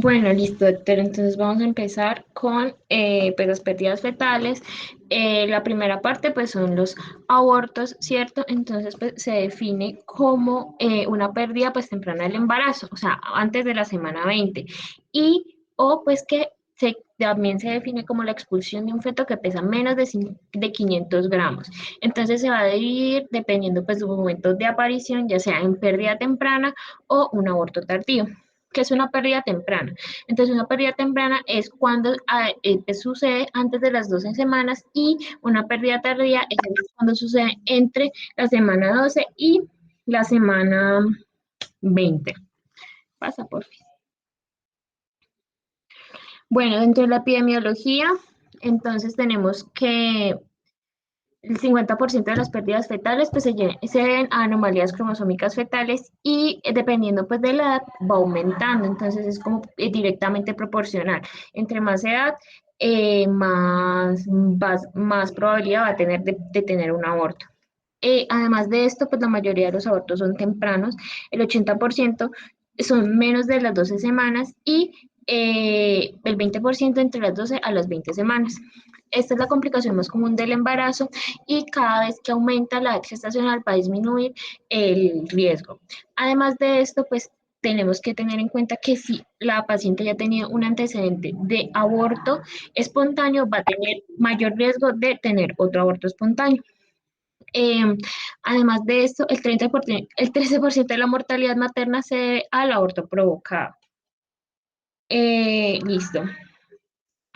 Bueno, listo, doctor. Entonces vamos a empezar con pues, las pérdidas fetales. La primera parte pues son los abortos, ¿cierto? Entonces pues se define como una pérdida pues temprana del embarazo, o sea, antes de la semana 20. Y o pues que también se define como la expulsión de un feto que pesa menos de 500 gramos. Entonces se va a dividir dependiendo pues de su momento de aparición, ya sea en pérdida temprana o un aborto tardío, que es una pérdida temprana. Entonces, una pérdida temprana es cuando sucede antes de las 12 semanas, y una pérdida tardía es cuando sucede entre la semana 12 y la semana 20. Pasa, por fin. Bueno, dentro de la epidemiología, entonces tenemos que el 50% de las pérdidas fetales pues se deben a anomalías cromosómicas fetales, y dependiendo pues de la edad va aumentando. Entonces es como directamente proporcional. Entre más edad, más probabilidad va a tener de tener un aborto. Además de esto, pues la mayoría de los abortos son tempranos. El 80% son menos de las 12 semanas, y el 20% entre las 12 a las 20 semanas. Esta es la complicación más común del embarazo, y cada vez que aumenta la edad gestacional va a disminuir el riesgo. Además de esto, pues tenemos que tener en cuenta que si la paciente ya tenía un antecedente de aborto espontáneo, va a tener mayor riesgo de tener otro aborto espontáneo. Eh, Además de esto, el 13% de la mortalidad materna se debe al aborto provocado. Listo.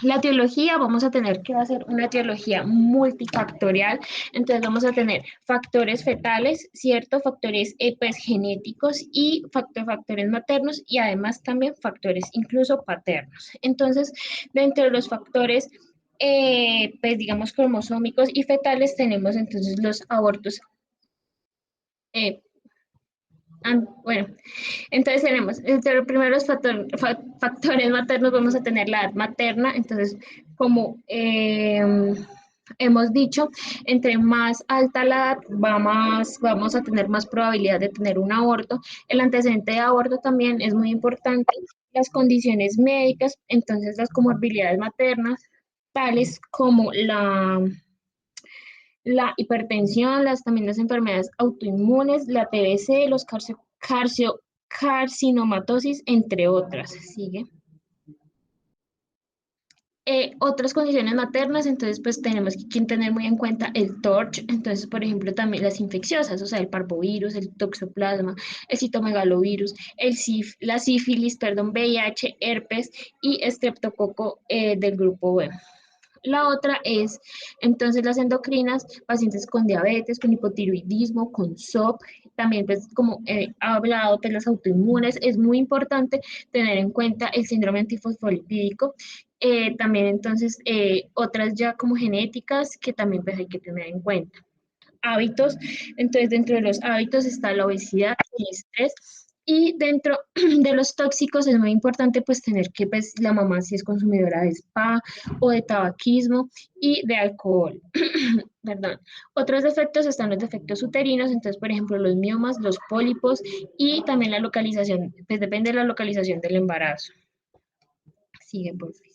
La etiología, vamos a tener que hacer una etiología multifactorial. Entonces vamos a tener factores fetales, ¿cierto? Factores pues, genéticos y factores maternos, y además también factores incluso paternos. Entonces, dentro de los factores pues digamos cromosómicos y fetales, tenemos entonces los abortos. eh, bueno, entonces tenemos, entre los primeros factores maternos vamos a tener la edad materna. Entonces, como hemos dicho, entre más alta la edad, vamos a tener más probabilidad de tener un aborto. El antecedente de aborto también es muy importante. Las condiciones médicas, entonces las comorbilidades maternas, tales como la hipertensión, también las enfermedades autoinmunes, la TBC, los carcinomatosis, entre otras. Sigue. Otras condiciones maternas, entonces pues tenemos que tener muy en cuenta el TORCH. Entonces, por ejemplo, también las infecciosas, o sea, el parvovirus, el toxoplasma, el citomegalovirus, la sífilis, perdón, VIH, herpes y estreptococo del grupo B. La otra es, entonces, las endocrinas, pacientes con diabetes, con hipotiroidismo, con SOP. También, pues, como he hablado, pues, las autoinmunes. Es muy importante tener en cuenta el síndrome antifosfolipídico. También, entonces, otras ya como genéticas que también pues, hay que tener en cuenta. Hábitos, entonces dentro de los hábitos está la obesidad, el estrés, y dentro de los tóxicos es muy importante pues tener que pues la mamá si es consumidora de spa o de tabaquismo y de alcohol. Perdón. Otros defectos están los defectos uterinos. Entonces, por ejemplo, los miomas, los pólipos, y también la localización, pues depende de la localización del embarazo. Sigue, por favor.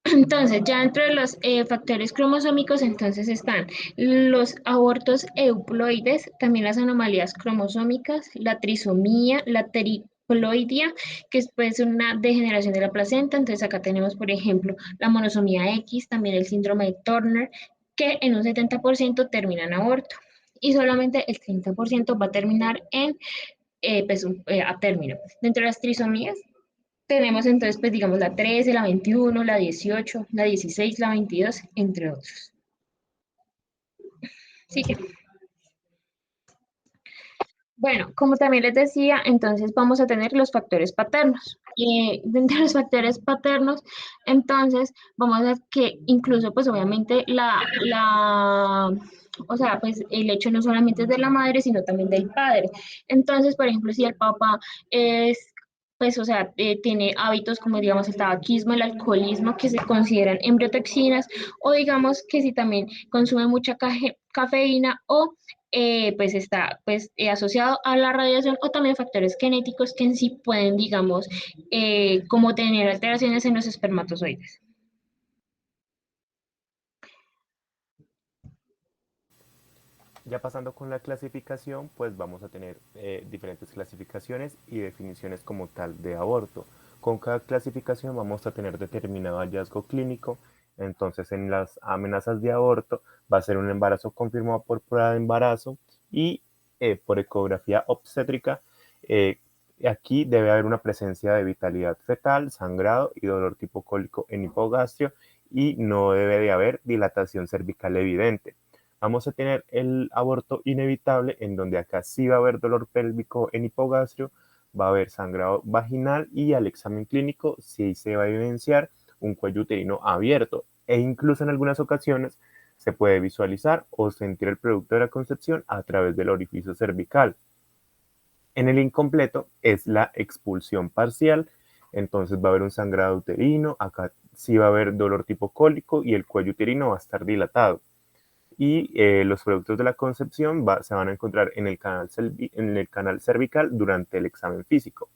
Entonces, ya dentro de los factores cromosómicos, entonces están los abortos euploides, también las anomalías cromosómicas, la trisomía, la triploidia, que es pues una degeneración de la placenta. Entonces, acá tenemos, por ejemplo, la monosomía X, también el síndrome de Turner, que en un 70% termina en aborto, y solamente el 30% va a terminar a término. Dentro de las trisomías, tenemos entonces, pues digamos, la 13, la 21, la 18, la 16, la 22, entre otros. Sí que, bueno, como también les decía, entonces vamos a tener los factores paternos. Dentro de los factores paternos, entonces vamos a que incluso, pues obviamente, o sea, pues el hecho no solamente es de la madre, sino también del padre. Entonces, por ejemplo, si el papá es, pues, o sea, tiene hábitos como, digamos, el tabaquismo, el alcoholismo, que se consideran embriotoxinas, o digamos que si también consume mucha cafeína, o pues está pues asociado a la radiación o también factores genéticos que en sí pueden, digamos, como tener alteraciones en los espermatozoides. Ya pasando con la clasificación, pues vamos a tener diferentes clasificaciones y definiciones como tal de aborto. Con cada clasificación vamos a tener determinado hallazgo clínico. Entonces, en las amenazas de aborto va a ser un embarazo confirmado por prueba de embarazo y por ecografía obstétrica. eh, Aquí debe haber una presencia de vitalidad fetal, sangrado y dolor tipo cólico en hipogastrio y no debe de haber dilatación cervical evidente. Vamos a tener el aborto inevitable, en donde acá sí va a haber dolor pélvico en hipogastrio, va a haber sangrado vaginal y al examen clínico sí se va a evidenciar un cuello uterino abierto e incluso en algunas ocasiones se puede visualizar o sentir el producto de la concepción a través del orificio cervical. En el incompleto es la expulsión parcial, entonces va a haber un sangrado uterino, acá sí va a haber dolor tipo cólico y el cuello uterino va a estar dilatado y los productos de la concepción se van a encontrar en el canal cervical durante el examen físico.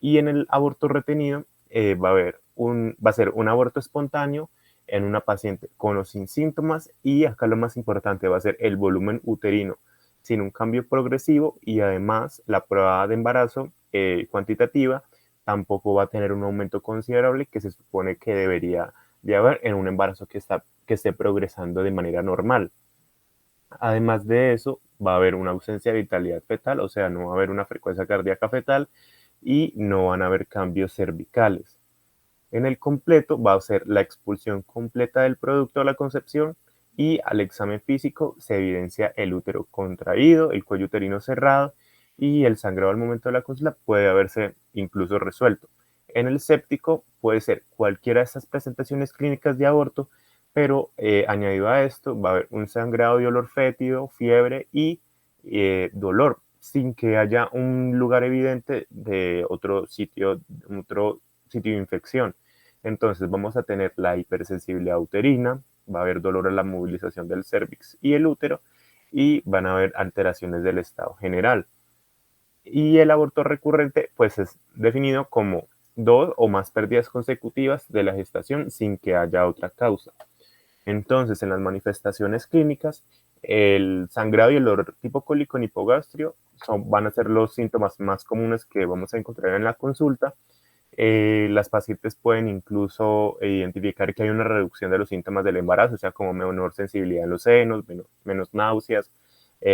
Y en el aborto retenido va a ser un aborto espontáneo en una paciente con o sin síntomas y acá lo más importante va a ser el volumen uterino sin un cambio progresivo y además la prueba de embarazo cuantitativa tampoco va a tener un aumento considerable que se supone que debería de haber en un embarazo que esté progresando de manera normal. Además de eso, va a haber una ausencia de vitalidad fetal, o sea, no va a haber una frecuencia cardíaca fetal y no van a haber cambios cervicales. En el completo va a ser la expulsión completa del producto de la concepción y al examen físico se evidencia el útero contraído, el cuello uterino cerrado y el sangrado al momento de la consulta puede haberse incluso resuelto. En el séptico puede ser cualquiera de estas presentaciones clínicas de aborto, pero añadido a esto va a haber un sangrado y olor fétido, fiebre y dolor, sin que haya un lugar evidente de otro sitio de infección. Entonces vamos a tener la hipersensibilidad uterina, va a haber dolor a la movilización del cervix y el útero y van a haber alteraciones del estado general. Y el aborto recurrente pues es definido como dos o más pérdidas consecutivas de la gestación sin que haya otra causa. Entonces, en las manifestaciones clínicas, el sangrado y el dolor tipo cólico en hipogastrio van a ser los síntomas más comunes que vamos a encontrar en la consulta. Las pacientes pueden incluso identificar que hay una reducción de los síntomas del embarazo, o sea, como menor sensibilidad en los senos, menos náuseas,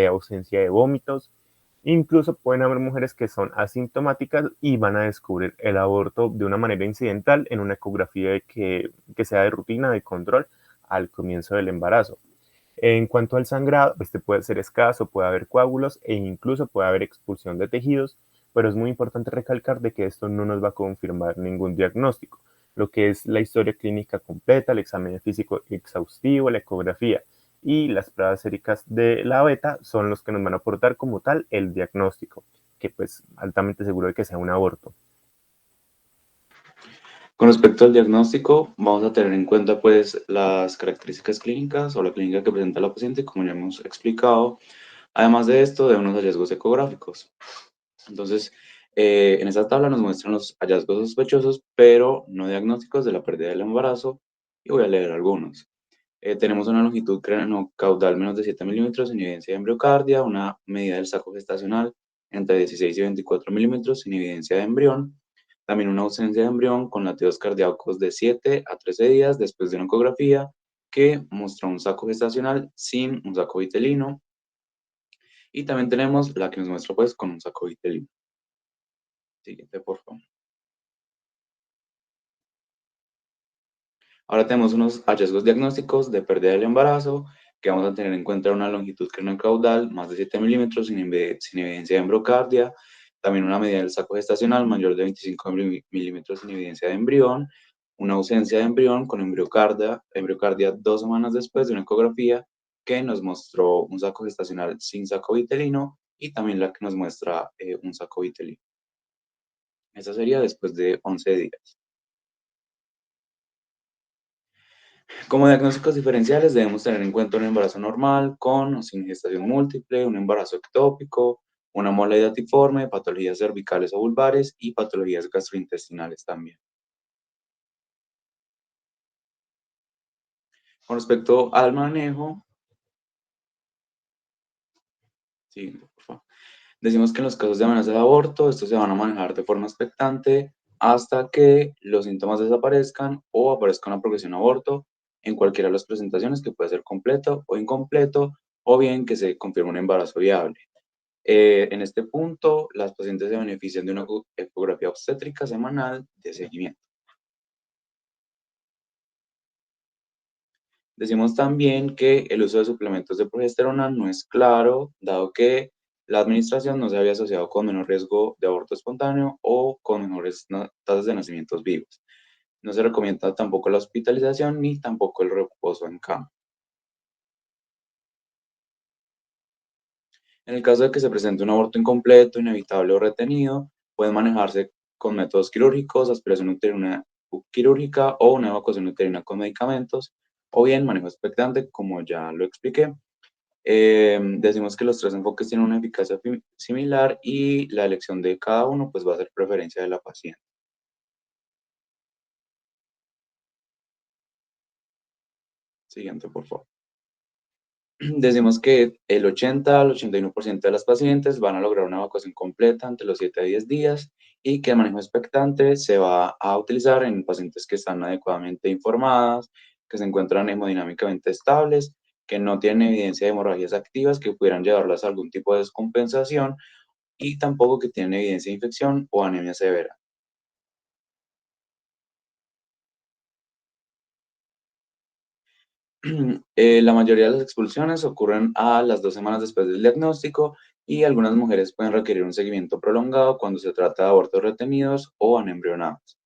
ausencia de vómitos. Incluso pueden haber mujeres que son asintomáticas y van a descubrir el aborto de una manera incidental en una ecografía que sea de rutina, de control, al comienzo del embarazo. En cuanto al sangrado, este puede ser escaso, puede haber coágulos e incluso puede haber expulsión de tejidos, pero es muy importante recalcar de que esto no nos va a confirmar ningún diagnóstico. Lo que es la historia clínica completa, el examen físico exhaustivo, la ecografía y las pruebas séricas de la beta son los que nos van a aportar como tal el diagnóstico, que pues altamente seguro de que sea un aborto. Con respecto al diagnóstico, vamos a tener en cuenta pues las características clínicas o la clínica que presenta la paciente, como ya hemos explicado, además de esto, de unos hallazgos ecográficos. Entonces, en esta tabla nos muestran los hallazgos sospechosos, pero no diagnósticos de la pérdida del embarazo, y voy a leer algunos. Tenemos una longitud caudal menos de 7 milímetros sin evidencia de embriocardia, una medida del saco gestacional entre 16 y 24 milímetros sin evidencia de embrión, también una ausencia de embrión con latidos cardíacos de 7 a 13 días después de una ecografía que muestra un saco gestacional sin un saco vitelino, y también tenemos la que nos muestra pues con un saco vitelino. Siguiente, por favor. Ahora tenemos unos hallazgos diagnósticos de pérdida del embarazo, que vamos a tener en cuenta una longitud craneocaudal más de 7 milímetros sin evidencia de embriocardia, también una medida del saco gestacional mayor de 25 milímetros sin evidencia de embrión, una ausencia de embrión con embriocardia 2 semanas después de una ecografía que nos mostró un saco gestacional sin saco vitelino y también la que nos muestra un saco vitelino. Esta sería después de 11 días. Como diagnósticos diferenciales debemos tener en cuenta un embarazo normal con o sin gestación múltiple, un embarazo ectópico, una mole datiforme, patologías cervicales o vulvares y patologías gastrointestinales también. Con respecto al manejo, siguiente, por favor. Decimos que en los casos de amenaza de aborto, estos se van a manejar de forma expectante hasta que los síntomas desaparezcan o aparezca una progresión a aborto en cualquiera de las presentaciones, que puede ser completo o incompleto, o bien que se confirme un embarazo viable. En este punto, las pacientes se benefician de una ecografía obstétrica semanal de seguimiento. Decimos también que el uso de suplementos de progesterona no es claro, dado que la administración no se había asociado con menor riesgo de aborto espontáneo o con menores tasas de nacimientos vivos. No se recomienda tampoco la hospitalización ni tampoco el reposo en cama. En el caso de que se presente un aborto incompleto, inevitable o retenido, pueden manejarse con métodos quirúrgicos, aspiración uterina quirúrgica o una evacuación uterina con medicamentos, o bien manejo expectante, como ya lo expliqué. Decimos que los tres enfoques tienen una eficacia similar y la elección de cada uno pues va a ser preferencia de la paciente. Siguiente, por favor. Decimos que el 80 al 81% de las pacientes van a lograr una evacuación completa ante los 7 a 10 días y que el manejo expectante se va a utilizar en pacientes que están adecuadamente informadas, que se encuentran hemodinámicamente estables, que no tienen evidencia de hemorragias activas que pudieran llevarlas a algún tipo de descompensación y tampoco que tienen evidencia de infección o anemia severa. La mayoría de las expulsiones ocurren a las 2 semanas después del diagnóstico y algunas mujeres pueden requerir un seguimiento prolongado cuando se trata de abortos retenidos o anembrionados.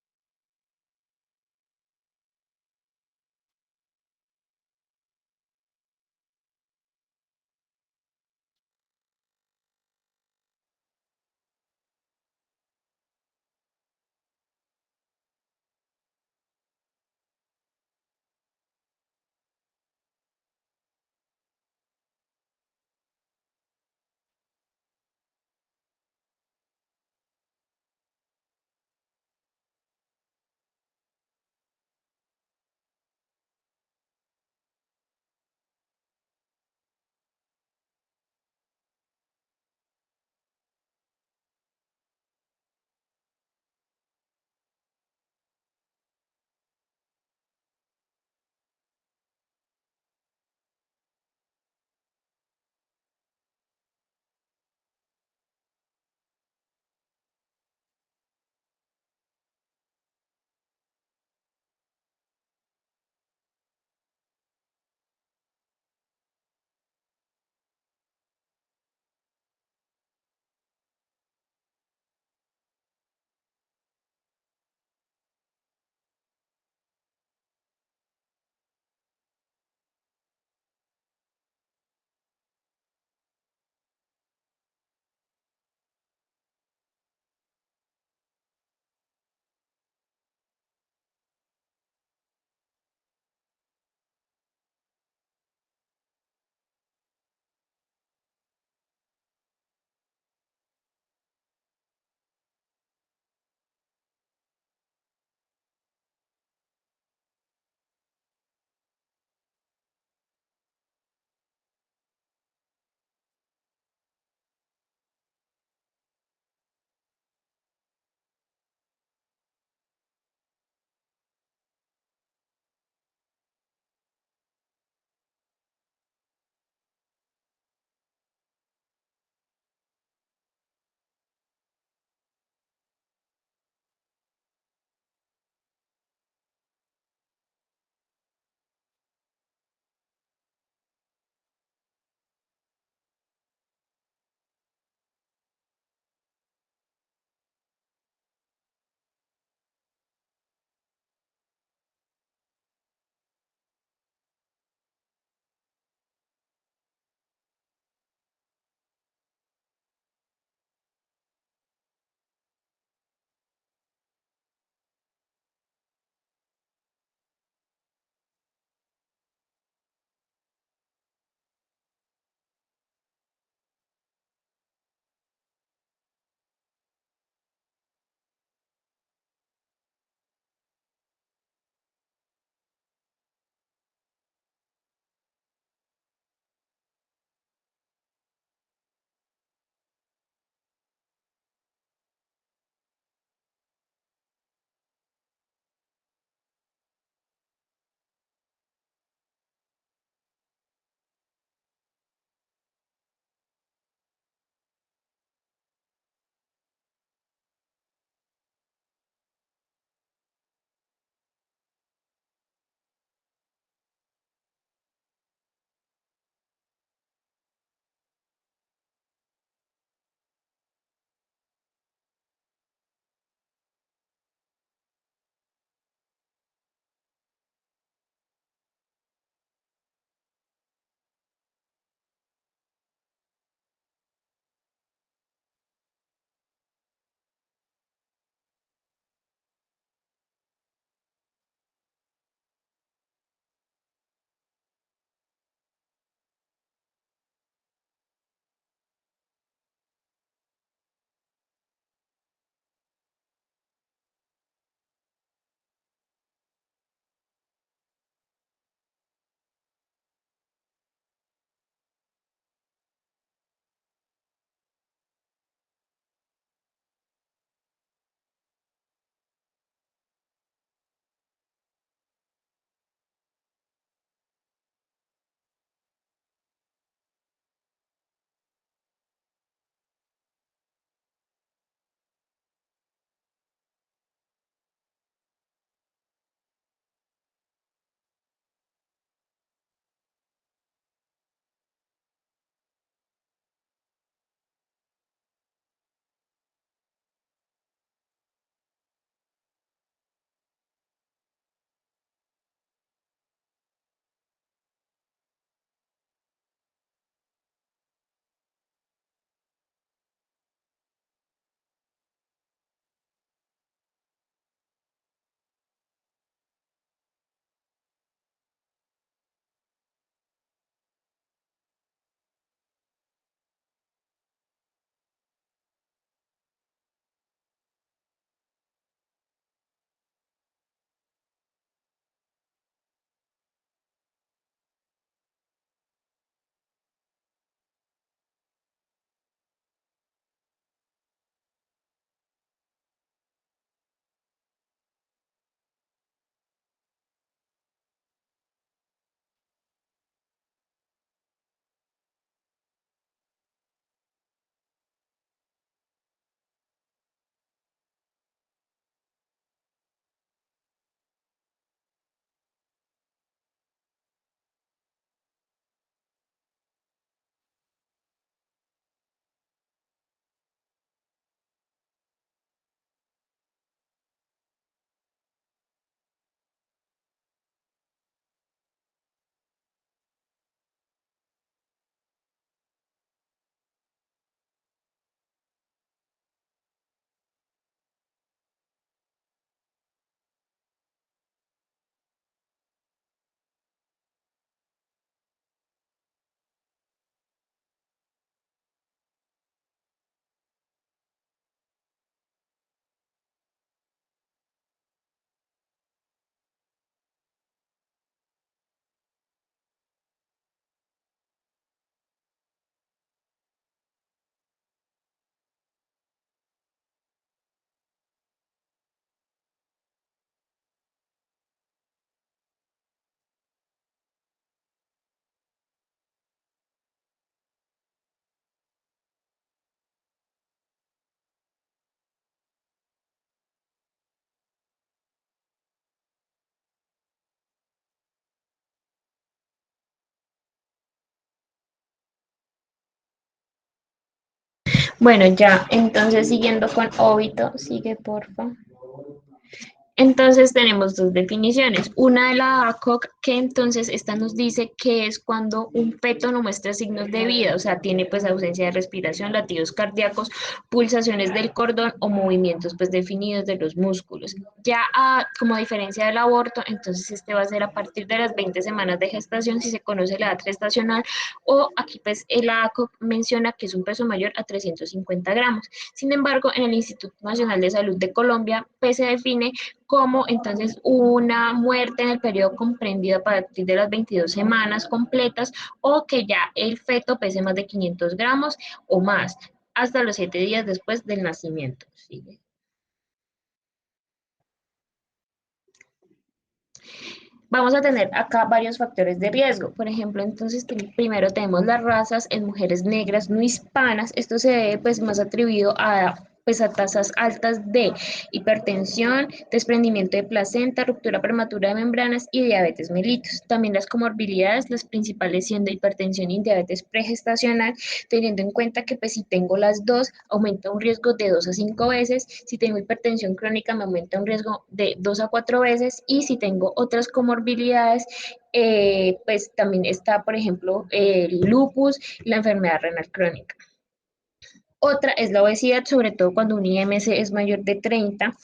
Bueno, ya, entonces siguiendo con óbito, sigue porfa. Entonces tenemos dos definiciones. Una de la ACOG, que entonces esta nos dice que es cuando un feto no muestra signos de vida, o sea, tiene pues ausencia de respiración, latidos cardíacos, pulsaciones del cordón o movimientos pues definidos de los músculos. Ya como a diferencia del aborto, entonces este va a ser a partir de las 20 semanas de gestación si se conoce la edad gestacional o aquí pues el ACOG menciona que es un peso mayor a 350 gramos. Sin embargo, en el Instituto Nacional de Salud de Colombia, pues se define como entonces una muerte en el periodo comprendido a partir de las 22 semanas completas o que ya el feto pese más de 500 gramos o más hasta los 7 días después del nacimiento. ¿Sigue? Vamos a tener acá varios factores de riesgo. Por ejemplo, entonces primero tenemos las razas en mujeres negras no hispanas. Esto se debe pues más atribuido a tasas altas de hipertensión, desprendimiento de placenta, ruptura prematura de membranas y diabetes mellitus. También las comorbilidades, las principales siendo hipertensión y diabetes pregestacional, teniendo en cuenta que pues si tengo las dos, aumenta un riesgo de 2 a 5 veces, si tengo hipertensión crónica me aumenta un riesgo de 2 a 4 veces y si tengo otras comorbilidades, pues también está, por ejemplo, el lupus, la enfermedad renal crónica. Otra es la obesidad, sobre todo cuando un IMC es mayor de 30,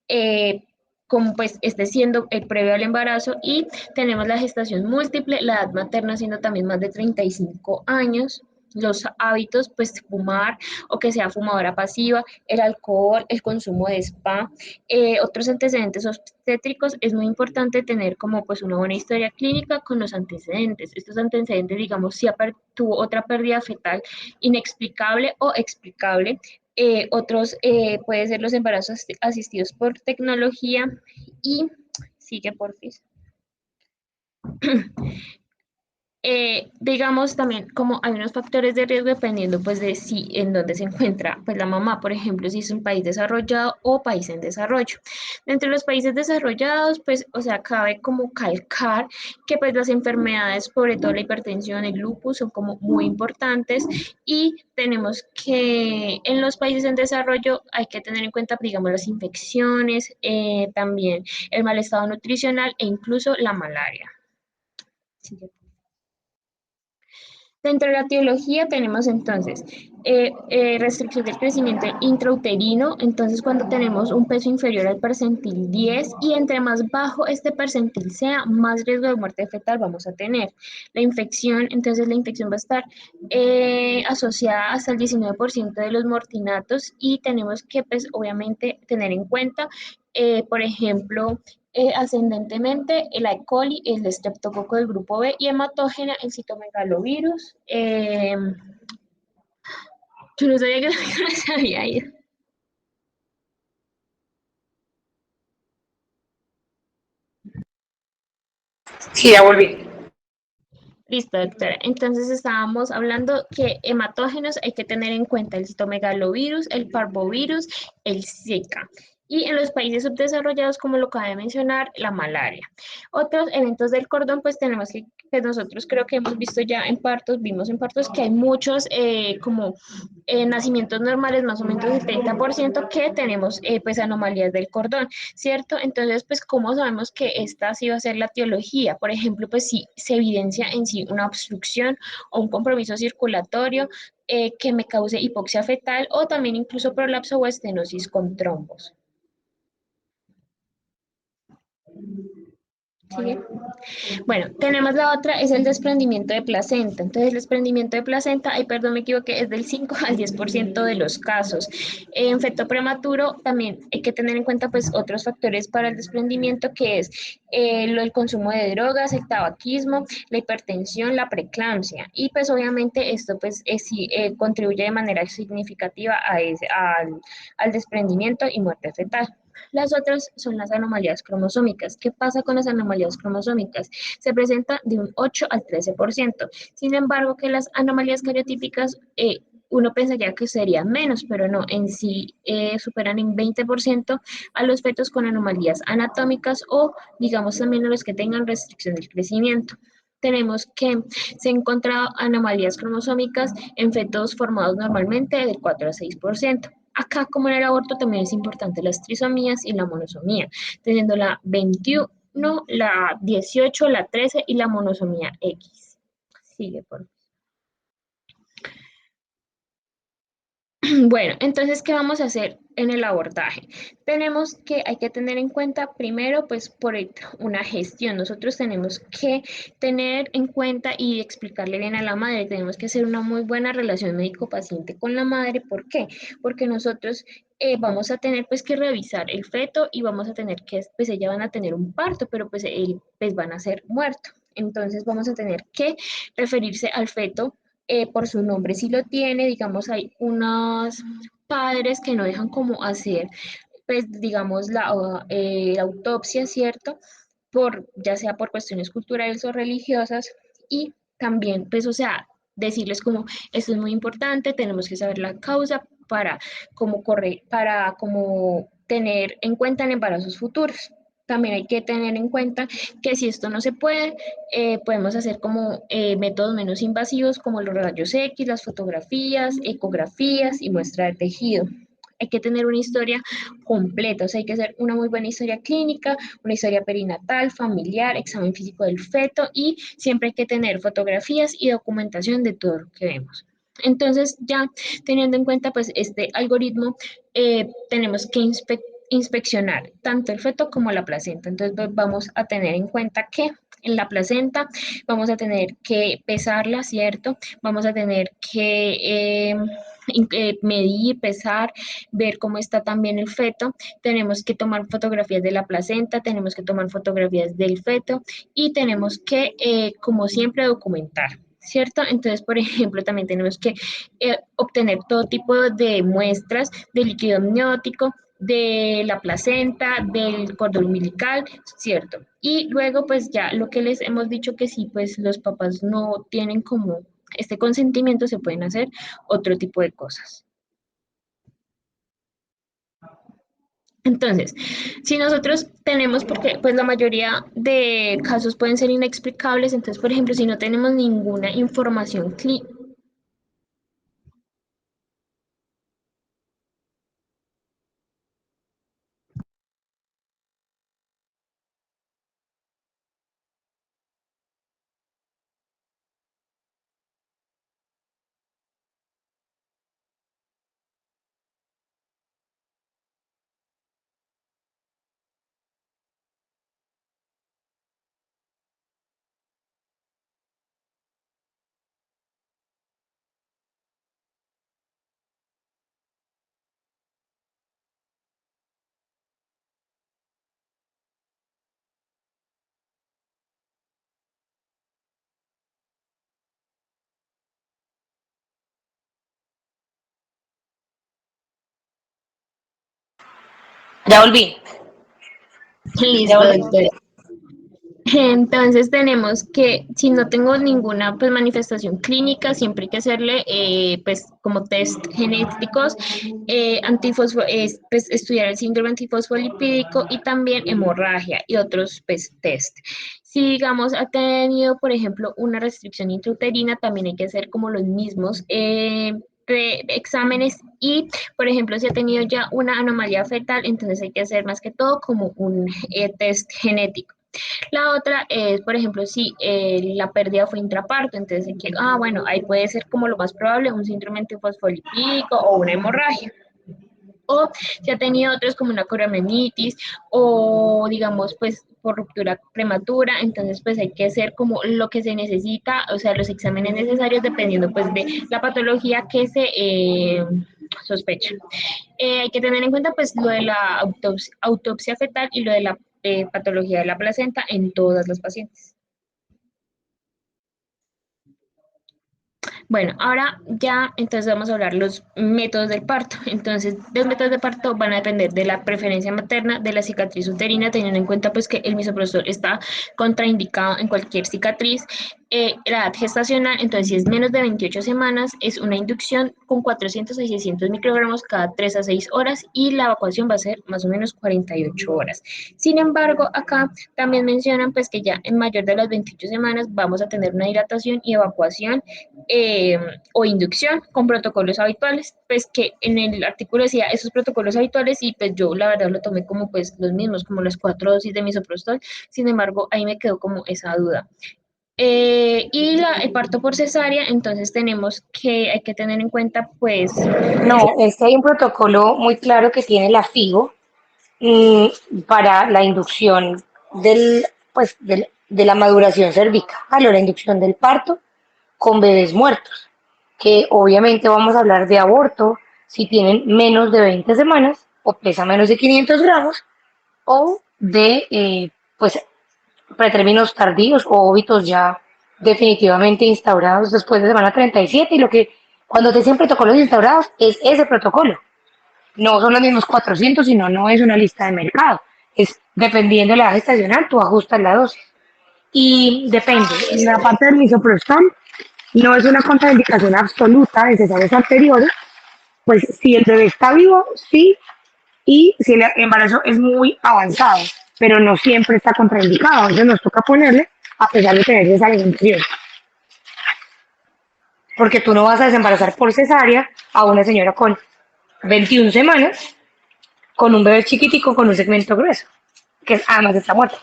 eh, como pues esté siendo el previo al embarazo, y tenemos la gestación múltiple, la edad materna siendo también más de 35 años, los hábitos, pues fumar o que sea fumadora pasiva, el alcohol, el consumo de spa, otros antecedentes obstétricos, es muy importante tener como pues una buena historia clínica con los antecedentes. Estos antecedentes, digamos, si tuvo otra pérdida fetal inexplicable o explicable, otros pueden ser los embarazos asistidos por tecnología y sigue porfis. Digamos también como hay unos factores de riesgo dependiendo pues de si en dónde se encuentra pues la mamá, por ejemplo, si es un país desarrollado o país en desarrollo. Dentro de los países desarrollados, pues, o sea, cabe como calcar que pues las enfermedades, sobre todo la hipertensión, el lupus, son como muy importantes y tenemos que en los países en desarrollo hay que tener en cuenta, digamos, las infecciones, también el mal estado nutricional e incluso la malaria. Sí. Dentro de la teología tenemos entonces restricción del crecimiento intrauterino, entonces cuando tenemos un peso inferior al percentil 10 y entre más bajo este percentil sea, más riesgo de muerte fetal vamos a tener. La infección, entonces la infección va a estar asociada hasta el 19% de los mortinatos y tenemos que pues obviamente tener en cuenta, por ejemplo, ascendentemente, el E. coli, el estreptococo del grupo B y hematógena, el citomegalovirus. Yo no sabía que no se había ido. Sí, ya volví. Listo, doctora. Entonces estábamos hablando que hematógenos hay que tener en cuenta el citomegalovirus, el parvovirus, el Zika. Y en los países subdesarrollados, como lo acabé de mencionar, la malaria. Otros eventos del cordón, pues tenemos que nosotros creo que hemos visto ya en partos, vimos en partos que hay muchos como nacimientos normales, más o menos el 30% que tenemos pues anomalías del cordón, ¿cierto? Entonces, pues, ¿cómo sabemos que esta sí va a ser la etiología? Por ejemplo, pues si se evidencia en sí una obstrucción o un compromiso circulatorio que me cause hipoxia fetal o también incluso prolapso o estenosis con trombos. ¿Sigue? Bueno, tenemos la otra, es el desprendimiento de placenta. Entonces, el desprendimiento de placenta, ay, perdón, me equivoqué, es del 5 al 10% de los casos. En feto prematuro también hay que tener en cuenta pues otros factores para el desprendimiento, que es el consumo de drogas, el tabaquismo, la hipertensión, la preeclampsia. Y pues obviamente esto pues sí, contribuye de manera significativa al desprendimiento y muerte fetal. Las otras son las anomalías cromosómicas. ¿Qué pasa con las anomalías cromosómicas? Se presenta de un 8 al 13%. Sin embargo, que las anomalías cariotípicas, uno pensaría que serían menos, pero no, en sí superan en 20% a los fetos con anomalías anatómicas o, digamos, también a los que tengan restricción del crecimiento. tenemos que se han encontrado anomalías cromosómicas en fetos formados normalmente del 4 a 6%. Acá, como en el aborto, también es importante las trisomías y la monosomía, teniendo la 21, la 18, la 13 y la monosomía X. Sigue, por favor. Bueno, entonces, ¿qué vamos a hacer en el abordaje? Hay que tener en cuenta primero, pues, una gestión. Nosotros tenemos que tener en cuenta y explicarle bien a la madre. Tenemos que hacer una muy buena relación médico-paciente con la madre. ¿Por qué? Porque nosotros vamos a tener, pues, que revisar el feto y vamos a tener que, pues, ellas van a tener un parto, pero pues, pues, van a ser muerto. Entonces, vamos a tener que referirse al feto por su nombre si lo tiene, digamos, hay unos padres que no dejan como hacer, pues, digamos, la autopsia, ¿cierto? Ya sea por cuestiones culturales o religiosas, y también, pues, o sea, decirles como, esto es muy importante, tenemos que saber la causa para como tener en cuenta en embarazos futuros. También hay que tener en cuenta que si esto no se puede, podemos hacer como métodos menos invasivos como los rayos X, las fotografías, ecografías y muestra de tejido. Hay que tener una historia completa, o sea, hay que hacer una muy buena historia clínica, una historia perinatal, familiar, examen físico del feto, y siempre hay que tener fotografías y documentación de todo lo que vemos. Entonces, ya teniendo en cuenta pues este algoritmo, tenemos que inspeccionar tanto el feto como la placenta. Entonces, pues, vamos a tener en cuenta que en la placenta vamos a tener que pesarla, ¿cierto? Vamos a tener que medir, pesar, ver cómo está también el feto. Tenemos que tomar fotografías de la placenta, tenemos que tomar fotografías del feto y tenemos que, como siempre, documentar. ¿Cierto? Entonces, por ejemplo, también tenemos que obtener todo tipo de muestras de líquido amniótico, de la placenta, del cordón umbilical, ¿cierto? Y luego, pues ya lo que les hemos dicho que si pues los papás no tienen como este consentimiento, se pueden hacer otro tipo de cosas. Entonces, si nosotros tenemos, porque pues la mayoría de casos pueden ser inexplicables, entonces, por ejemplo, si no tenemos ninguna información clínica. Ya volví, ya Listo, volví. doctora. Entonces tenemos que, si no tengo ninguna pues manifestación clínica, siempre hay que hacerle pues como test genéticos, pues, estudiar el síndrome antifosfolipídico y también hemorragia y otros pues test. Si digamos ha tenido, por ejemplo, una restricción intrauterina, también hay que hacer como los mismos exámenes, y, por ejemplo, si ha tenido ya una anomalía fetal, entonces hay que hacer más que todo como un test genético. La otra es, por ejemplo, si la pérdida fue intraparto, entonces, bueno, ahí puede ser como lo más probable un síndrome antifosfolipídico o una hemorragia. O si ha tenido otros como una coriamnitis o, digamos, pues por ruptura prematura, entonces pues hay que hacer como lo que se necesita, o sea, los exámenes necesarios dependiendo pues de la patología que se sospecha. Hay que tener en cuenta pues lo de la autopsia fetal y lo de la patología de la placenta en todas las pacientes. Bueno, ahora ya entonces vamos a hablar los métodos del parto. Entonces, los métodos de parto van a depender de la preferencia materna, de la cicatriz uterina, teniendo en cuenta pues que el misoprostol está contraindicado en cualquier cicatriz, La edad gestacional, entonces si es menos de 28 semanas, es una inducción con 400 a 600 microgramos cada 3 a 6 horas y la evacuación va a ser más o menos 48 horas. Sin embargo, acá también mencionan pues que ya en mayor de las 28 semanas vamos a tener una dilatación y evacuación o inducción con protocolos habituales, pues que en el artículo decía esos protocolos habituales y pues yo la verdad lo tomé como pues los mismos, como las 4 dosis de misoprostol. Sin embargo, ahí me quedó como esa duda. El parto por cesárea, entonces tenemos que, hay que tener en cuenta, pues, No, es que hay un protocolo muy claro que tiene la FIGO para la inducción de la maduración cervical o la inducción del parto con bebés muertos, que obviamente vamos a hablar de aborto si tienen menos de 20 semanas o pesa menos de 500 gramos o de pretérminos tardíos o óbitos ya definitivamente instaurados después de semana 37 y lo que cuando te dicen protocolos instaurados es ese protocolo. No son los mismos 400, sino no es una lista de mercado. Es dependiendo de la edad gestacional, tú ajustas la dosis. Y depende, en la parte del misoprostol no es una contraindicación absoluta de cesáreas anteriores, pues si el bebé está vivo, sí, y si el embarazo es muy avanzado, pero no siempre está contraindicado, entonces nos toca ponerle a pesar de tener cesáreas anteriores, porque tú no vas a desembarazar por cesárea a una señora con 21 semanas, con un bebé chiquitico con un segmento grueso, que además está muerto.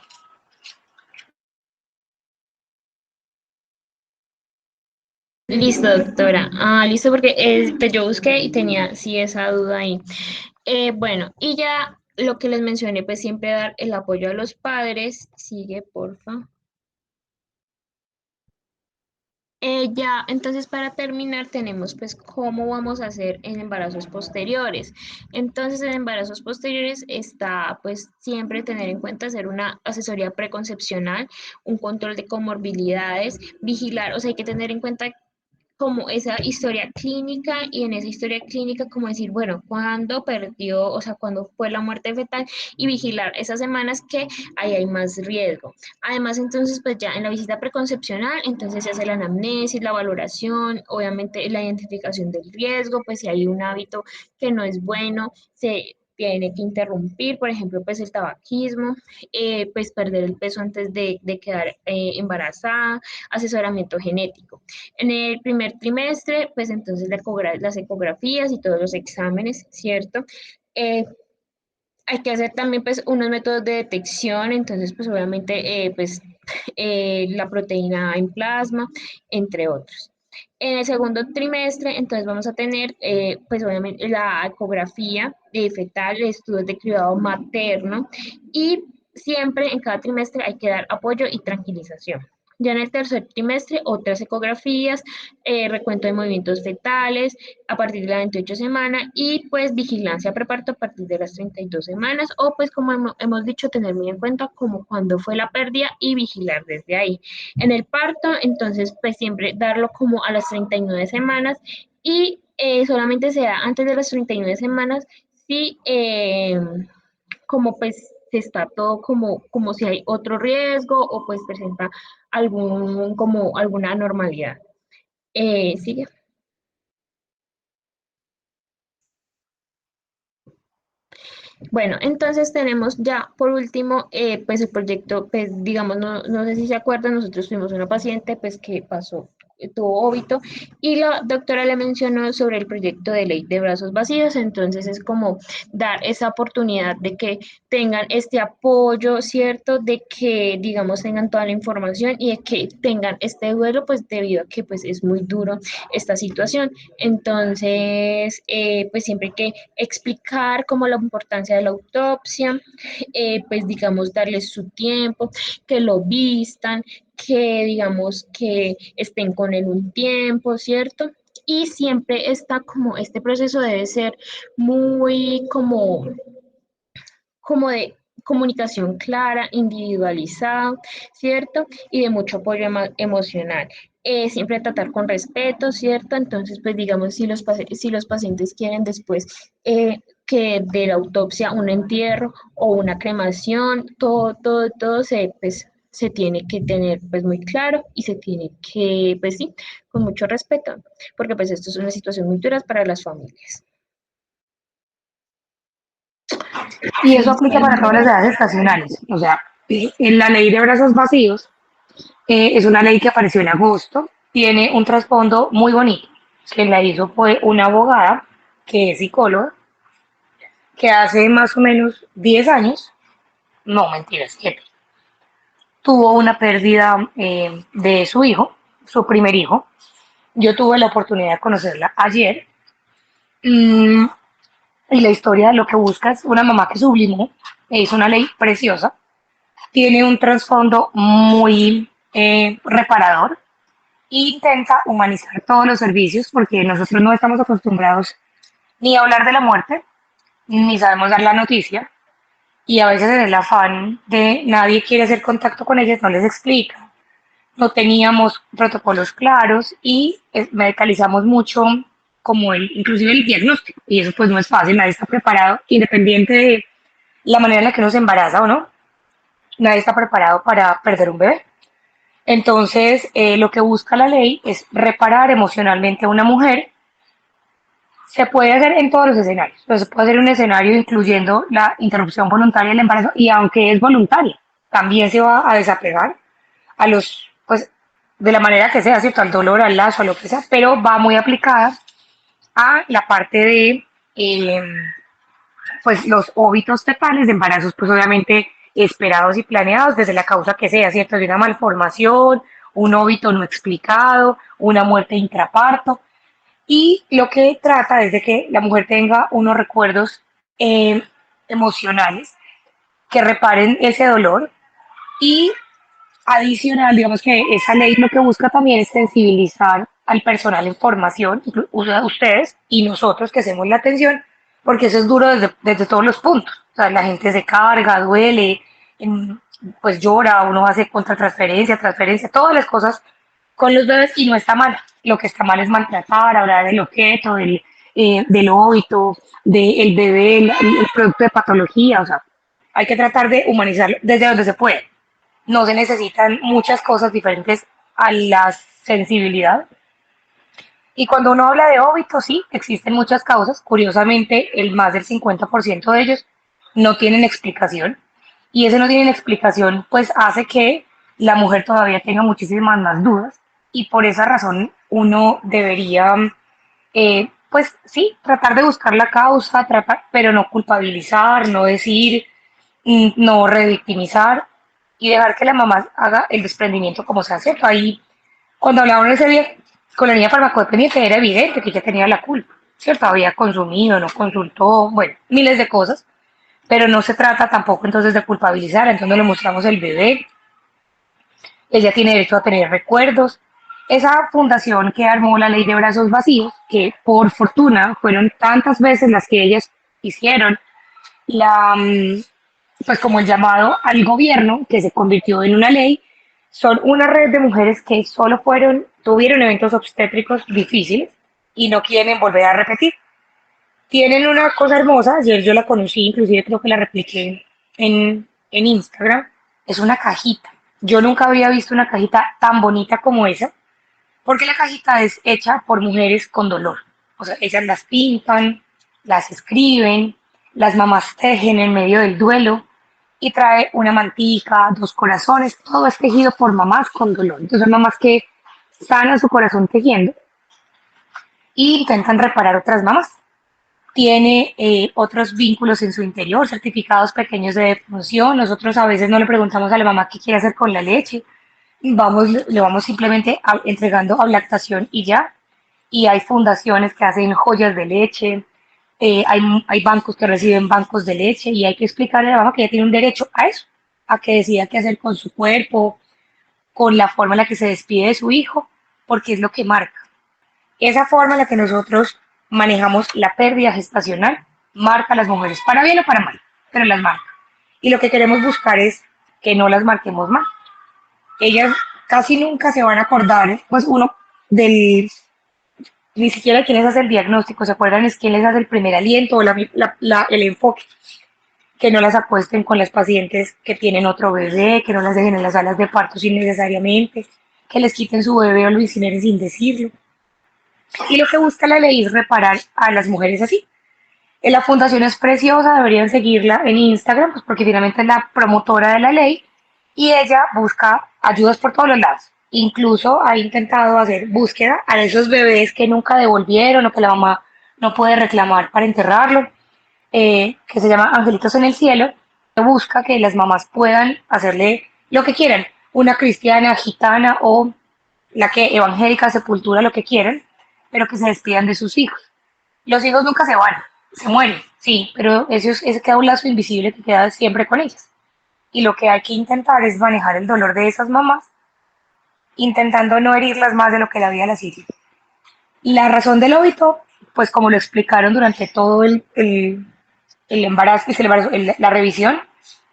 listo, doctora. Ah, listo, porque pues yo busqué y tenía sí esa duda ahí. Bueno, y ya lo que les mencioné, pues siempre dar el apoyo a los padres. Sigue, porfa. Ya, entonces para terminar tenemos pues cómo vamos a hacer en embarazos posteriores. Entonces en embarazos posteriores está pues siempre tener en cuenta hacer una asesoría preconcepcional, un control de comorbilidades, vigilar, o sea, hay que tener en cuenta como esa historia clínica y en esa historia clínica como decir, bueno, cuándo perdió, o sea, cuándo fue la muerte fetal y vigilar esas semanas que ahí hay más riesgo. Además, entonces, pues ya en la visita preconcepcional, entonces se hace la anamnesis, la valoración, obviamente la identificación del riesgo, pues si hay un hábito que no es bueno, se tiene que interrumpir, por ejemplo, pues el tabaquismo, pues perder el peso antes de quedar embarazada, asesoramiento genético. En el primer trimestre, pues entonces las ecografías y todos los exámenes, ¿cierto? Eh, Hay que hacer también pues unos métodos de detección, entonces pues obviamente la proteína en plasma, entre otros. En el segundo trimestre, entonces vamos a tener, pues obviamente, la ecografía fetal, estudios de cuidado materno y siempre en cada trimestre hay que dar apoyo y tranquilización. Ya en el tercer trimestre, otras ecografías, recuento de movimientos fetales a partir de la 28 semana y pues vigilancia preparto a partir de las 32 semanas o pues como hemos dicho, tener muy en cuenta como cuando fue la pérdida y vigilar desde ahí. En el parto, entonces, pues siempre darlo como a las 39 semanas y solamente se da antes de las 39 semanas si como pues se está todo como si hay otro riesgo o pues presenta como alguna anormalidad. Sigue. Bueno, entonces tenemos ya por último, pues el proyecto, pues digamos, no sé si se acuerdan, nosotros tuvimos una paciente pues que pasó, tuvo óbito y la doctora le mencionó sobre el proyecto de ley de brazos vacíos, entonces es como dar esa oportunidad de que tengan este apoyo, ¿cierto? De que, digamos, tengan toda la información y de que tengan este duelo, pues debido a que pues es muy duro esta situación. Entonces, pues siempre hay que explicar como la importancia de la autopsia, pues digamos darles su tiempo, que lo vistan, que digamos que estén con él un tiempo, ¿cierto? Y siempre está como este proceso debe ser muy como de comunicación clara, individualizada, ¿cierto? Y de mucho apoyo emocional. Siempre tratar con respeto, ¿cierto? Entonces, pues digamos, si los pacientes quieren después que de la autopsia un entierro o una cremación, todo se, pues, se tiene que tener pues muy claro y se tiene que, pues sí, con mucho respeto, porque pues esto es una situación muy dura para las familias. Y eso aplica para todas las edades estacionales. O sea, en la ley de brazos vacíos es una ley que apareció en agosto, tiene un trasfondo muy bonito, que la hizo fue una abogada que es psicóloga, que hace más o menos 10 años, no mentiras, 7, tuvo una pérdida de su hijo, su primer hijo. Yo tuve la oportunidad de conocerla ayer. mm, y la historia lo que busca es una mamá que sublimó, es una ley preciosa, tiene un trasfondo muy reparador e intenta humanizar todos los servicios porque nosotros no estamos acostumbrados ni a hablar de la muerte, ni sabemos dar la noticia y a veces en el afán de nadie quiere hacer contacto con ellos, no les explica. No teníamos protocolos claros y medicalizamos mucho como inclusive el diagnóstico y eso pues no es fácil, nadie está preparado, independiente de la manera en la que uno se embaraza o no, nadie está preparado para perder un bebé. Entonces, lo que busca la ley es reparar emocionalmente a una mujer. Se puede hacer en todos los escenarios. Entonces, se puede hacer un escenario incluyendo la interrupción voluntaria del embarazo y aunque es voluntaria, también se va a desapegar a los, pues, de la manera que sea, ¿cierto? Al dolor, al lazo, a lo que sea, pero va muy aplicada a la parte de eh, pues los óbitos fetales de embarazos, pues obviamente esperados y planeados desde la causa que sea, ¿cierto? De una malformación, un óbito no explicado, una muerte intraparto. Y lo que trata es de que la mujer tenga unos recuerdos eh, emocionales que reparen ese dolor y adicional, digamos que esa ley lo que busca también es sensibilizar al personal en formación, ustedes y nosotros que hacemos la atención, porque eso es duro desde todos los puntos. O sea, la gente se carga, duele, pues llora, uno hace contratransferencia, transferencia, todas las cosas con los bebés y no está mal. Lo que está mal es maltratar, hablar del objeto, del óbito, del bebé, el producto de patología. O sea, hay que tratar de humanizarlo desde donde se puede. No se necesitan muchas cosas diferentes a la sensibilidad. Y cuando uno habla de óbito, sí, existen muchas causas. Curiosamente, el más del 50% de ellos no tienen explicación. Y ese no tienen explicación, pues hace que la mujer todavía tenga muchísimas más dudas. Y por esa razón uno debería, pues sí, tratar de buscar la causa, pero no culpabilizar, no decir, no revictimizar y dejar que la mamá haga el desprendimiento como se hace. Ahí, cuando hablaban ese día con la niña farmacodependiente, era evidente que ella tenía la culpa, ¿cierto? Había consumido, no consultó, bueno, miles de cosas, pero no se trata tampoco entonces de culpabilizar, entonces le mostramos el bebé, ella tiene derecho a tener recuerdos. Esa fundación que armó la ley de brazos vacíos, que por fortuna fueron tantas veces las que ellas hicieron, la, pues como el llamado al gobierno, que se convirtió en una ley, son una red de mujeres que solo tuvieron eventos obstétricos difíciles y no quieren volver a repetir. Tienen una cosa hermosa, ayer yo la conocí, inclusive creo que la repliqué en Instagram, es una cajita. Yo nunca había visto una cajita tan bonita como esa, porque la cajita es hecha por mujeres con dolor. O sea, ellas las pintan, las escriben, las mamás tejen en medio del duelo y trae una mantica, dos corazones, todo es tejido por mamás con dolor. Entonces son mamás que sanan su corazón tejiendo y intentan reparar otras mamás. Tiene otros vínculos en su interior, certificados pequeños de defunción. Nosotros a veces no le preguntamos a la mamá qué quiere hacer con la leche. Le vamos simplemente entregando a lactación y ya. Y hay fundaciones que hacen joyas de leche, hay bancos que reciben bancos de leche y hay que explicarle a la mamá que ella tiene un derecho a eso, a que decida qué hacer con su cuerpo, con la forma en la que se despide de su hijo, porque es lo que marca. Esa forma en la que nosotros manejamos la pérdida gestacional marca a las mujeres, para bien o para mal, pero las marca. Y lo que queremos buscar es que no las marquemos mal. Ellas casi nunca se van a acordar, pues uno, del, ni siquiera quién les hace el diagnóstico, se acuerdan es quién les hace el primer aliento o el enfoque. que no las acuesten con las pacientes que tienen otro bebé, que no las dejen en las salas de partos innecesariamente, que les quiten su bebé o lo incineren sin decirlo. Y lo que busca la ley es reparar a las mujeres así. La fundación es preciosa, deberían seguirla en Instagram, pues porque finalmente es la promotora de la ley y ella busca ayudas por todos los lados. Incluso ha intentado hacer búsqueda a esos bebés que nunca devolvieron o que la mamá no puede reclamar para enterrarlo, que se llama Angelitos en el Cielo, que busca que las mamás puedan hacerle lo que quieran, una cristiana, gitana o la que evangélica, sepultura, lo que quieran, pero que se despidan de sus hijos. Los hijos nunca se van, se mueren, sí, pero ese queda un lazo invisible que queda siempre con ellas. Y lo que hay que intentar es manejar el dolor de esas mamás, intentando no herirlas más de lo que la vida las hizo. La razón del óbito, pues como lo explicaron durante todo el embarazo, la revisión,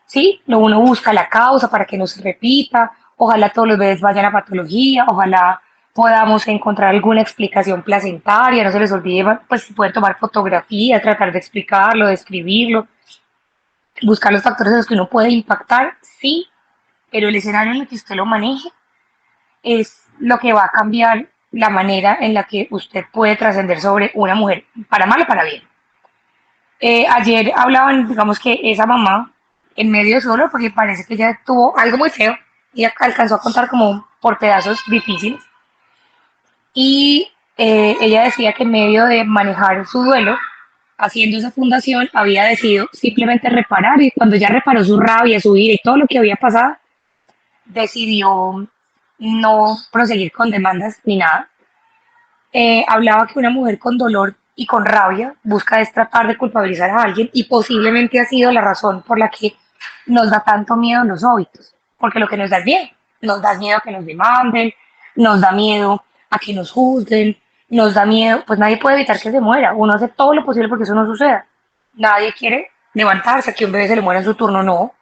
¿sí? Uno busca la causa para que no se repita, ojalá todos los bebés vayan a patología, ojalá podamos encontrar alguna explicación placentaria, no se les olvide, pues si pueden tomar fotografía, tratar de explicarlo, de escribirlo, buscar los factores en los que uno puede impactar, sí, pero el escenario en el que usted lo maneje es lo que va a cambiar la manera en la que usted puede trascender sobre una mujer, para mal o para bien. Ayer hablaban, digamos que esa mamá, en medio de su dolor, porque parece que ella tuvo algo muy feo y alcanzó a contar como por pedazos difíciles. Y ella decía que en medio de manejar su duelo, haciendo esa fundación, había decidido simplemente reparar y cuando ya reparó su rabia, su ira y todo lo que había pasado, decidió no proseguir con demandas ni nada. Hablaba que una mujer con dolor y con rabia busca es tratar de culpabilizar a alguien y posiblemente ha sido la razón por la que nos da tanto miedo los óbitos, porque lo que nos da es bien, nos da miedo a que nos demanden, nos da miedo a que nos juzguen, nos da miedo, pues nadie puede evitar que se muera, uno hace todo lo posible porque eso no suceda, nadie quiere levantarse, a que un bebé se le muera en su turno, no,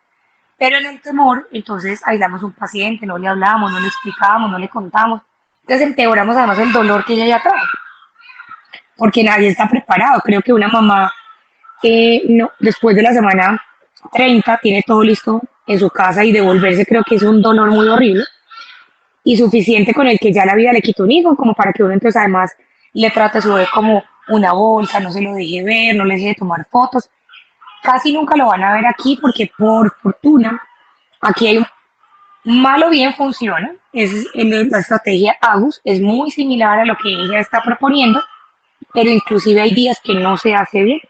pero en el temor, entonces aislamos a un paciente, no le hablamos, no le explicamos, no le contamos, entonces empeoramos además el dolor que ella ya trae porque nadie está preparado. Creo que una mamá no, después de la semana 30 tiene todo listo en su casa y devolverse creo que es un dolor muy horrible y suficiente con el que ya la vida le quitó un hijo como para que uno entonces además le trate a su bebé como una bolsa, no se lo deje ver, no le deje tomar fotos. Casi nunca lo van a ver aquí porque por fortuna aquí hay un mal o bien funciona. La estrategia AGUS es muy similar a lo que ella está proponiendo, pero inclusive hay días que no se hace bien.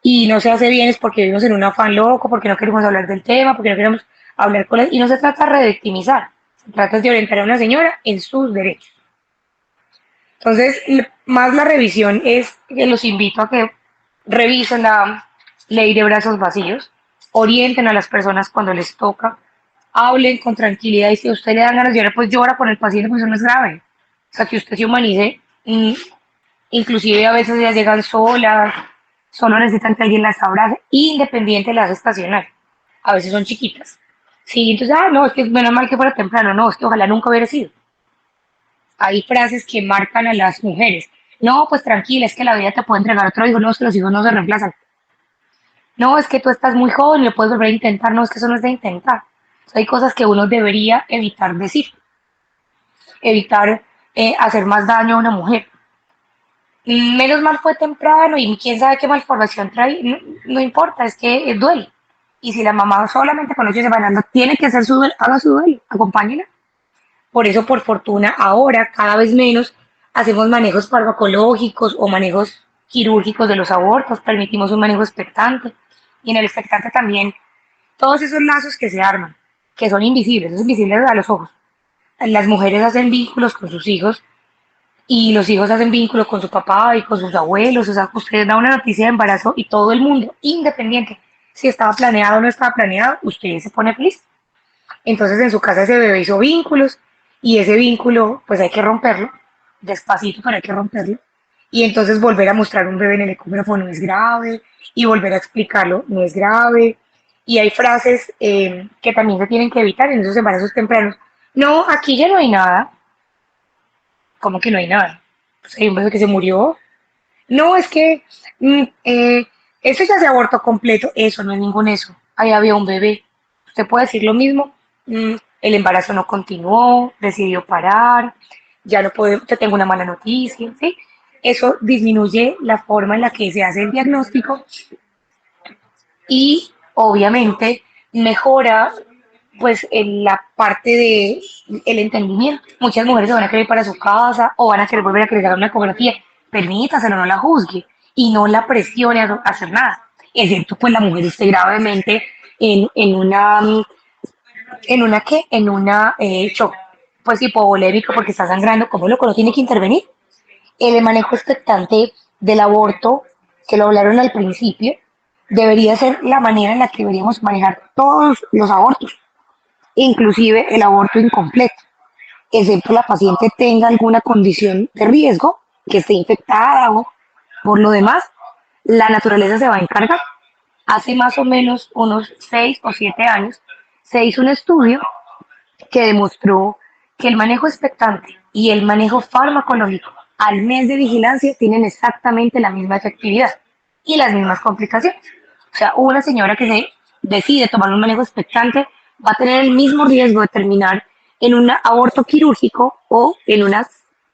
Y no se hace bien es porque vivimos en un afán loco, porque no queremos hablar del tema, porque no queremos hablar con él. Y no se trata de revictimizar, se trata de orientar a una señora en sus derechos. Entonces, más la revisión es que los invito a que revisen la ley de brazos vacíos, orienten a las personas cuando les toca, hablen con tranquilidad y si a usted le dan ganas de llorar, pues llora con el paciente, pues eso no es grave. O sea, que usted se humanice. Inclusive a veces ellas llegan solas, solo necesitan que alguien las abrace, independiente de la edad estacional. A veces son chiquitas. Sí, entonces, no, es que menos mal que fuera temprano, no, es que ojalá nunca hubiera sido. Hay frases que marcan a las mujeres. No, pues tranquila, es que la vida te puede entregar otro hijo, no, es que los hijos no se reemplazan. No, es que tú estás muy joven y lo puedes volver a intentar, no, es que eso no es de intentar. O sea, hay cosas que uno debería evitar decir, evitar hacer más daño a una mujer. Menos mal fue temprano y quién sabe qué malformación trae, no, no importa, es que duele. Y si la mamá solamente con 8 semanas tiene que hacer su duelo, haga su duelo, acompáñela. Por eso, por fortuna, ahora cada vez menos hacemos manejos farmacológicos o manejos quirúrgicos de los abortos, permitimos un manejo expectante. Y en el expectante también todos esos lazos que se arman, que son invisibles a los ojos. Las mujeres hacen vínculos con sus hijos y los hijos hacen vínculos con su papá y con sus abuelos. O sea, usted da una noticia de embarazo y todo el mundo, independiente si estaba planeado o no estaba planeado, usted se pone feliz. Entonces en su casa ese bebé hizo vínculos y ese vínculo pues hay que romperlo, despacito pero hay que romperlo. Y entonces volver a mostrar un bebé en el ecógrafo no es grave y volver a explicarlo no es grave. Y hay frases que también se tienen que evitar en esos embarazos tempranos. No, aquí ya no hay nada. ¿Cómo que no hay nada? Pues hay un bebé que se murió. No, es que Eso ya se abortó completo, eso no es ningún eso. Ahí había un bebé. Usted puede decir lo mismo, el embarazo no continuó, decidió parar, ya no puedo, te tengo una mala noticia, ¿sí? Eso disminuye la forma en la que se hace el diagnóstico y obviamente mejora pues en la parte de el entendimiento. Muchas mujeres se van a querer ir para su casa o van a querer volver a que les hagan una ecografía. Permítaselo, no la juzgue y no la presione a hacer nada. Excepto pues la mujer esté gravemente en una, ¿qué? En una shock pues hipovolémico porque está sangrando, ¿cómo loco? No tiene que intervenir. El manejo expectante del aborto, que lo hablaron al principio, debería ser la manera en la que deberíamos manejar todos los abortos, inclusive el aborto incompleto, excepto la paciente tenga alguna condición de riesgo, que esté infectada o por lo demás, la naturaleza se va a encargar. Hace más o menos unos 6 o 7 años se hizo un estudio que demostró que el manejo expectante y el manejo farmacológico al mes de vigilancia tienen exactamente la misma efectividad y las mismas complicaciones. O sea, una señora que se decide tomar un manejo expectante va a tener el mismo riesgo de terminar en un aborto quirúrgico o en una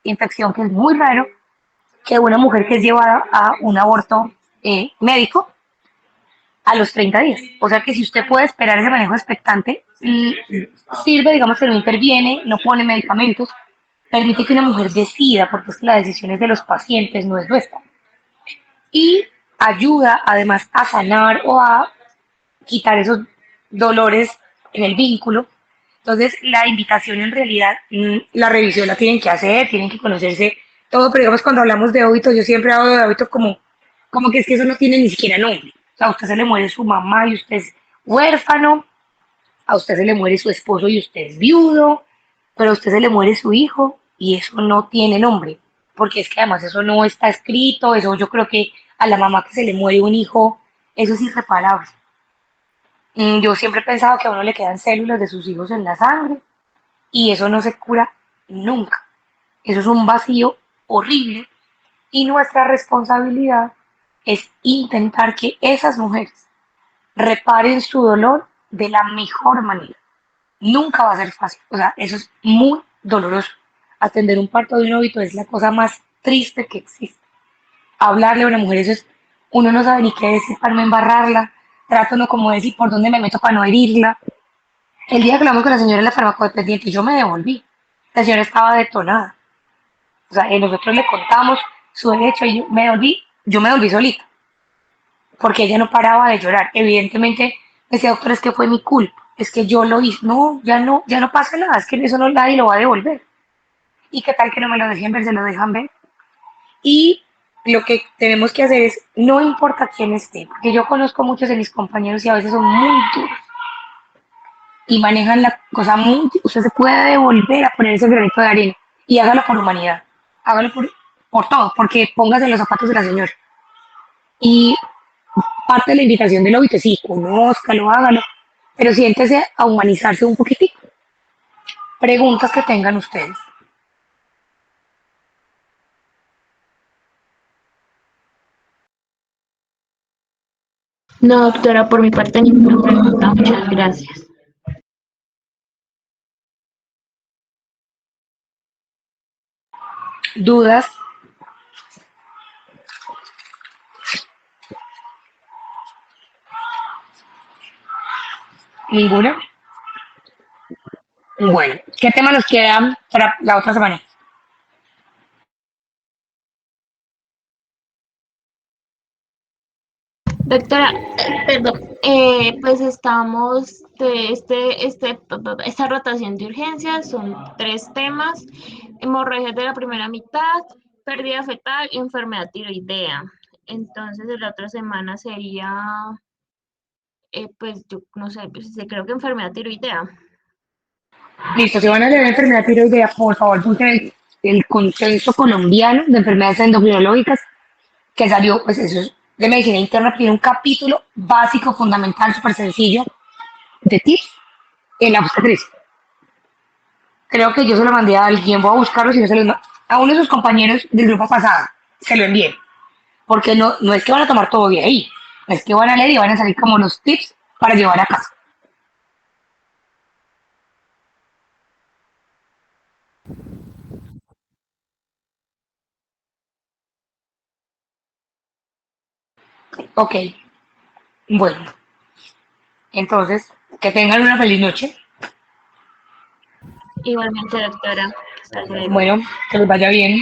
infección que es muy raro que una mujer que es llevada a un aborto médico a los 30 días. O sea que si usted puede esperar ese manejo expectante, sirve, digamos que no interviene, no pone medicamentos, permite que una mujer decida, porque es que la decisión es de los pacientes, no es nuestra. Y ayuda además a sanar o a quitar esos dolores en el vínculo. Entonces, la invitación en realidad, la revisión la tienen que hacer, tienen que conocerse todo, pero digamos cuando hablamos de hábitos, yo siempre hablo de hábitos como que es que eso no tiene ni siquiera nombre. O sea, a usted se le muere su mamá y usted es huérfano, a usted se le muere su esposo y usted es viudo, pero a usted se le muere su hijo y eso no tiene nombre, porque es que además eso no está escrito, eso yo creo que a la mamá que se le muere un hijo, eso es irreparable. Yo siempre he pensado que a uno le quedan células de sus hijos en la sangre y eso no se cura nunca. Eso es un vacío horrible y nuestra responsabilidad es intentar que esas mujeres reparen su dolor de la mejor manera. Nunca va a ser fácil, o sea, eso es muy doloroso. Atender un parto de un óbito es la cosa más triste que existe. Hablarle a una mujer, eso es, uno no sabe ni qué decir para no embarrarla, trato no como decir por dónde me meto para no herirla. El día que hablamos con la señora en la farmacodependiente, yo me devolví. La señora estaba detonada. O sea, nosotros le contamos su derecho y yo me devolví solita, porque ella no paraba de llorar. Evidentemente, me decía, doctor, es que fue mi culpa, es que yo lo hice. No, ya no pasa nada, es que eso no nadie lo va a devolver. ¿Y qué tal que no me lo dejen ver? Se lo dejan ver. Y lo que tenemos que hacer es, no importa quién esté, porque yo conozco muchos de mis compañeros y a veces son muy duros y manejan la cosa muy, usted se puede devolver a poner ese granito de arena y hágalo por humanidad, hágalo por todo, porque póngase en los zapatos de la señora. Y parte de la invitación del óbito, sí, conózcalo, hágalo, pero siéntese a humanizarse un poquitico. Preguntas que tengan ustedes. No, doctora, por mi parte ninguna pregunta. Muchas gracias. ¿Dudas? ¿Ninguna? Bueno, ¿qué tema nos queda para la otra semana? Doctora, perdón, pues estamos de esta rotación de urgencias, son 3 temas: hemorragias de la primera mitad, pérdida fetal y enfermedad tiroidea. Entonces, la otra semana sería, pues yo no sé, pues, creo que enfermedad tiroidea. Listo, si van a leer enfermedad tiroidea, por favor, busquen el consenso colombiano de enfermedades endocrinológicas que salió, pues eso es de medicina interna, tiene un capítulo básico, fundamental, súper sencillo, de tips en la obstetricia. Creo que yo se lo mandé a alguien, voy a buscarlo si no se lo a uno de sus compañeros del grupo pasado, se lo envié, porque no es que van a tomar todo de ahí, Es que van a leer y van a salir como los tips para llevar a casa. Ok, bueno, entonces, que tengan una feliz noche. Igualmente, doctora. Hasta luego. Bueno, que les vaya bien.